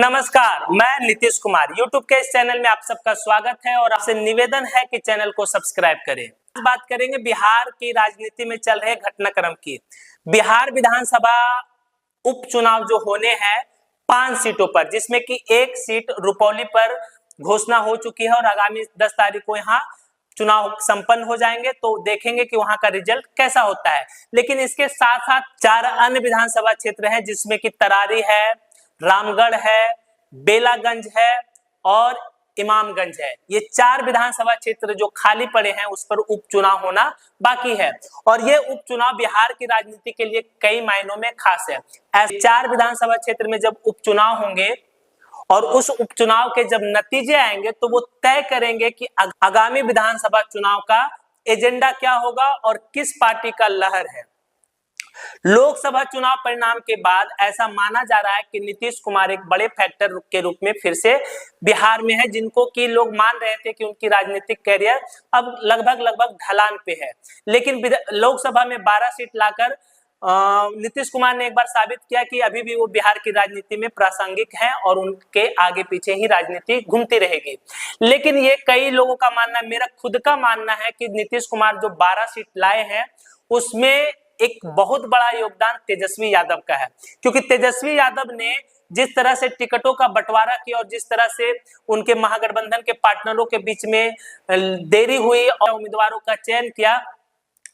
नमस्कार, मैं नीतीश कुमार। YouTube के इस चैनल में आप सबका स्वागत है और आपसे निवेदन है कि चैनल को सब्सक्राइब करें। आज बात करेंगे बिहार की राजनीति में चल रहे घटनाक्रम की। बिहार विधानसभा उपचुनाव जो होने हैं 5 सीटों पर, जिसमें कि एक सीट रुपौली पर घोषणा हो चुकी है और आगामी 10 तारीख को यहाँ चुनाव संपन्न हो जाएंगे, तो देखेंगे कि वहां का रिजल्ट कैसा होता है। लेकिन इसके साथ साथ 4 अन्य विधानसभा क्षेत्र हैं, जिसमें कि तरारी है, रामगढ़ है, बेलागंज है और इमामगंज है। ये 4 विधानसभा क्षेत्र जो खाली पड़े हैं उस पर उपचुनाव होना बाकी है और ये उपचुनाव बिहार की राजनीति के लिए कई मायनों में खास है। ऐसे 4 विधानसभा क्षेत्र में जब उपचुनाव होंगे और उस उपचुनाव के जब नतीजे आएंगे तो वो तय करेंगे कि आगामी विधानसभा चुनाव का एजेंडा क्या होगा और किस पार्टी का लहर है। लोकसभा चुनाव परिणाम के बाद ऐसा माना जा रहा है कि नीतीश कुमार एक बड़े फैक्टर के रूप में फिर से बिहार में है, जिनको कि लोग मान रहे थे कि उनकी राजनीतिक कैरियर अब लगभग ढलान पे है। लेकिन लोकसभा में 12 सीट लाकर नीतीश कुमार ने एक बार साबित किया कि अभी भी वो बिहार की राजनीति में प्रासंगिक हैं और उनके आगे पीछे ही राजनीति घूमती रहेगी। लेकिन ये कई लोगों का मानना है, मेरा खुद का मानना है कि नीतीश कुमार जो 12 सीट लाए हैं उसमें एक बहुत बड़ा योगदान तेजस्वी यादव का है, क्योंकि तेजस्वी यादव ने जिस तरह से टिकटों का बंटवारा किया और जिस तरह से उनके महागठबंधन के पार्टनरों के बीच में देरी हुई और उम्मीदवारों का चयन किया,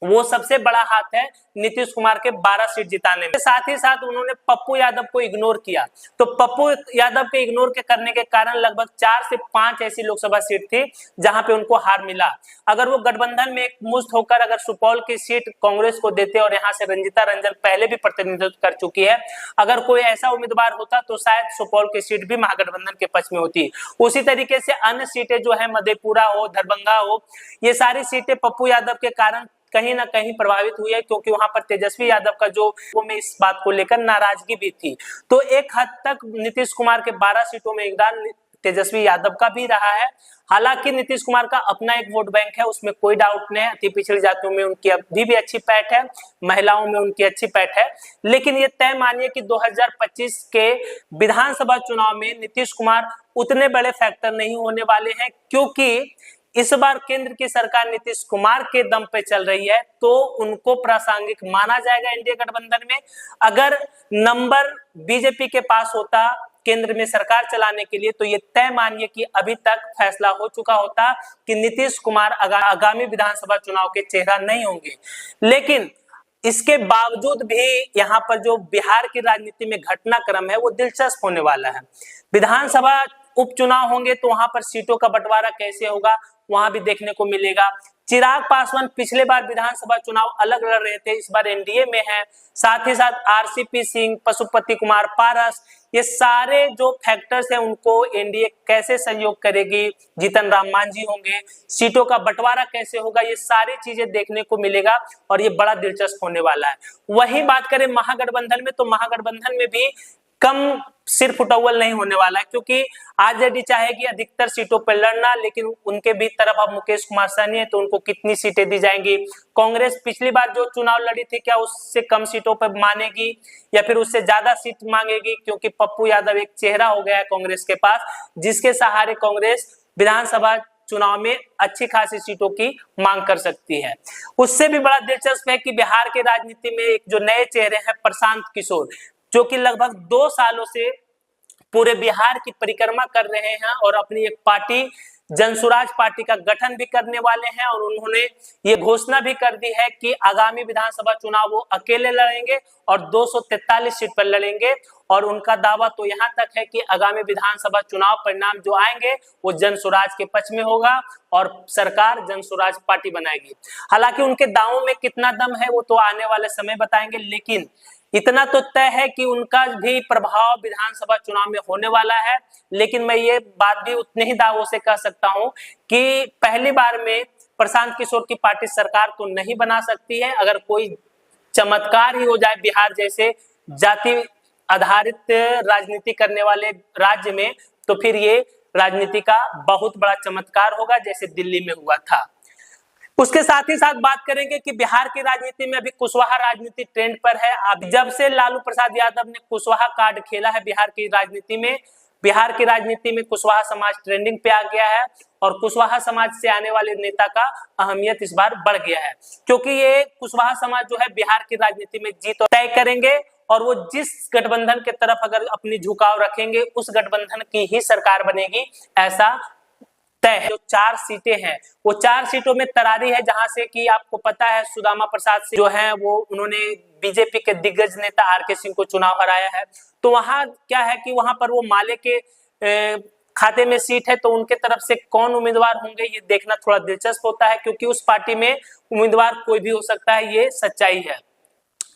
वो सबसे बड़ा हाथ है नीतीश कुमार के 12 सीट जिताने में। साथ ही साथ उन्होंने पप्पू यादव को इग्नोर किया, तो पप्पू यादव के इग्नोर के करने के कारण लगभग 4 से 5 ऐसी लोकसभा सीट थी जहां पे उनको हार मिला। अगर वो गठबंधन में एकमुश्त होकर अगर सुपौल की सीट कांग्रेस को देते और यहाँ से रंजीता रंजन पहले भी प्रतिनिधित्व कर चुकी है, अगर कोई ऐसा उम्मीदवार होता तो शायद सुपौल की सीट भी महागठबंधन के पक्ष में होती। उसी तरीके से अन्य सीटें जो है मधेपुरा हो, दरभंगा हो, ये सारी सीटें पप्पू यादव के कारण कहीं ना कहीं प्रभावित हुई है, क्योंकि वहां पर तेजस्वी यादव का जो में इस बात को लेकर नाराजगी भी थी। तो एक हद तक नीतीश कुमार के 12 सीटों में योगदान तेजस्वी यादव का भी रहा है। हालांकि नीतीश कुमार का अपना एक वोट बैंक है, उसमें कोई डाउट नहीं है। अति पिछड़ी जातियों में उनकी अभी भी अच्छी पैठ है, महिलाओं में उनकी अच्छी पैठ है। लेकिन ये तय मानिए कि 2025 के विधानसभा चुनाव में नीतीश कुमार उतने बड़े फैक्टर नहीं होने वाले हैं, क्योंकि इस बार केंद्र की सरकार नीतीश कुमार के दम पे चल रही है, तो उनको प्रासंगिक माना जाएगा एनडीए गठबंधन में। अगर नंबर बीजेपी के पास होता केंद्र में सरकार चलाने के लिए, तो ये तय मानिए कि अभी तक फैसला हो चुका होता कि नीतीश कुमार आगामी विधानसभा चुनाव के चेहरा नहीं होंगे। लेकिन इसके बावजूद भी यहाँ पर जो बिहार की राजनीति में घटनाक्रम है वो दिलचस्प होने वाला है। विधानसभा उपचुनाव होंगे तो वहां पर सीटों का बंटवारा कैसे होगा वहां भी देखने को मिलेगा। चिराग पासवान पिछले बार विधानसभा चुनाव अलग लड़ रहे थे, इस बार एनडीए में है। साथ ही साथ आरसीपी सिंह, पशुपति कुमार पारस, ये सारे जो फैक्टर्स हैं उनको एनडीए कैसे सहयोग करेगी, जीतन राम मांझी होंगे, सीटों का बंटवारा कैसे होगा, ये सारी चीजें देखने को मिलेगा और ये बड़ा दिलचस्प होने वाला है। वही बात करें महागठबंधन में, तो महागठबंधन में भी कम सिर फुटौल नहीं होने वाला है, क्योंकि आरजेडी चाहेगी अधिकतर सीटों पर लड़ना, लेकिन उनके भी तरफ अब मुकेश कुमार सहनी है, तो उनको कितनी सीटें दी जाएंगी। कांग्रेस पिछली बार जो चुनाव लड़ी थी, क्या उससे कम सीटों पर मानेगी या फिर उससे ज्यादा सीट मांगेगी, क्योंकि पप्पू यादव एक चेहरा हो गया है कांग्रेस के पास, जिसके सहारे कांग्रेस विधानसभा चुनाव में अच्छी खासी सीटों की मांग कर सकती है। उससे भी बड़ा दिलचस्प है कि बिहार की राजनीति में एक जो नए चेहरे हैं प्रशांत किशोर, जो कि लगभग 2 सालों से पूरे बिहार की परिक्रमा कर रहे हैं और अपनी एक पार्टी जनसुराज पार्टी का गठन भी करने वाले हैं और उन्होंने ये घोषणा भी कर दी है कि आगामी विधानसभा चुनाव वो अकेले लड़ेंगे और 243 सीट पर लड़ेंगे। और उनका दावा तो यहाँ तक है कि आगामी विधानसभा चुनाव परिणाम जो आएंगे वो जनसुराज के पक्ष में होगा और सरकार जनसुराज पार्टी बनाएगी। हालांकि उनके दावों में कितना दम है वो तो आने वाले समय बताएंगे, लेकिन इतना तो तय है कि उनका भी प्रभाव विधानसभा चुनाव में होने वाला है। लेकिन मैं ये बात भी उतने ही दावों से कह सकता हूं कि पहली बार में प्रशांत किशोर की पार्टी सरकार तो नहीं बना सकती है। अगर कोई चमत्कार ही हो जाए बिहार जैसे जाति आधारित राजनीति करने वाले राज्य में, तो फिर ये राजनीति का बहुत बड़ा चमत्कार होगा, जैसे दिल्ली में हुआ था। उसके साथ ही साथ बात करेंगे कि बिहार की राजनीति में अभी कुशवाहा राजनीति ट्रेंड पर है। अब जब से लालू प्रसाद यादव ने कुशवाहा कार्ड खेला है बिहार की राजनीति में, बिहार की राजनीति में कुशवाहा समाज ट्रेंडिंग पे आ गया है और कुशवाहा समाज से आने वाले नेता का अहमियत इस बार बढ़ गया है, क्योंकि ये कुशवाहा समाज जो है बिहार की राजनीति में जीत तय करेंगे और वो जिस गठबंधन के तरफ अगर अपनी झुकाव रखेंगे उस गठबंधन की ही सरकार बनेगी, ऐसा तय है। जो 4 सीटें हैं वो 4 सीटों में तरारी है, जहां से कि आपको पता है सुदामा प्रसाद सिंह जो है वो उन्होंने बीजेपी के दिग्गज नेता आर.के. सिंह को चुनाव हराया है। तो वहां क्या है कि वहां पर वो माले के खाते में सीट है, तो उनके तरफ से कौन उम्मीदवार होंगे ये देखना थोड़ा दिलचस्प होता है, क्योंकि उस पार्टी में उम्मीदवार कोई भी हो सकता है, ये सच्चाई है।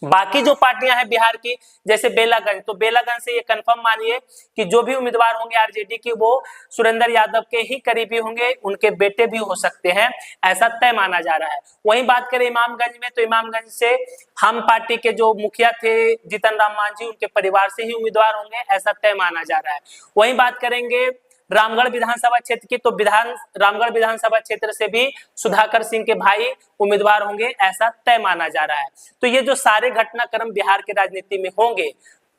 बाकी जो पार्टियां हैं बिहार की, जैसे बेलागंज, तो बेलागंज से ये कंफर्म मानिए कि जो भी उम्मीदवार होंगे आरजेडी के वो सुरेंद्र यादव के ही करीबी होंगे, उनके बेटे भी हो सकते हैं, ऐसा तय माना जा रहा है। वहीं बात करें इमामगंज में, तो इमामगंज से हम पार्टी के जो मुखिया थे जीतन राम मांझी, उनके परिवार से ही उम्मीदवार होंगे, ऐसा तय माना जा रहा है। वहीं बात करेंगे रामगढ़ विधानसभा क्षेत्र की, तो रामगढ़ विधानसभा क्षेत्र से भी सुधाकर सिंह के भाई उम्मीदवार होंगे, ऐसा तय माना जा रहा है। तो ये जो सारे घटनाक्रम बिहार की राजनीति में होंगे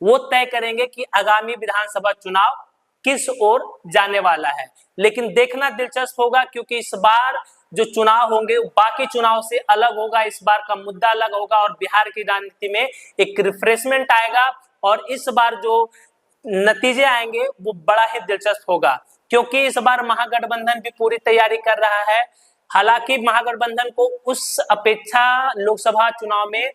वो तय करेंगे कि आगामी विधानसभा चुनाव किस ओर जाने वाला है। लेकिन देखना दिलचस्प होगा, क्योंकि इस बार जो चुनाव होंगे बाकी चुनाव से अलग होगा, इस बार का मुद्दा अलग होगा और बिहार की राजनीति में एक रिफ्रेशमेंट आएगा और इस बार जो नतीजे आएंगे वो बड़ा ही दिलचस्प होगा, क्योंकि इस बार महागठबंधन भी पूरी तैयारी कर रहा है। हालांकि महागठबंधन को उस अपेक्षा लोकसभा चुनाव में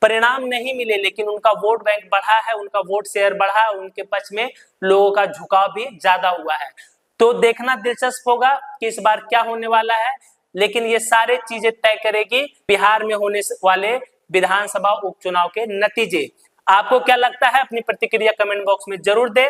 परिणाम नहीं मिले, लेकिन उनका वोट बैंक बढ़ा है, उनका वोट शेयर बढ़ा है, उनके पक्ष में लोगों का झुकाव भी ज्यादा हुआ है। तो देखना दिलचस्प होगा कि इस बार क्या होने वाला है, लेकिन ये सारे चीजें तय करेगी बिहार में होने वाले विधानसभा उपचुनाव के नतीजे। आपको क्या लगता है अपनी प्रतिक्रिया कमेंट बॉक्स में जरूर दें।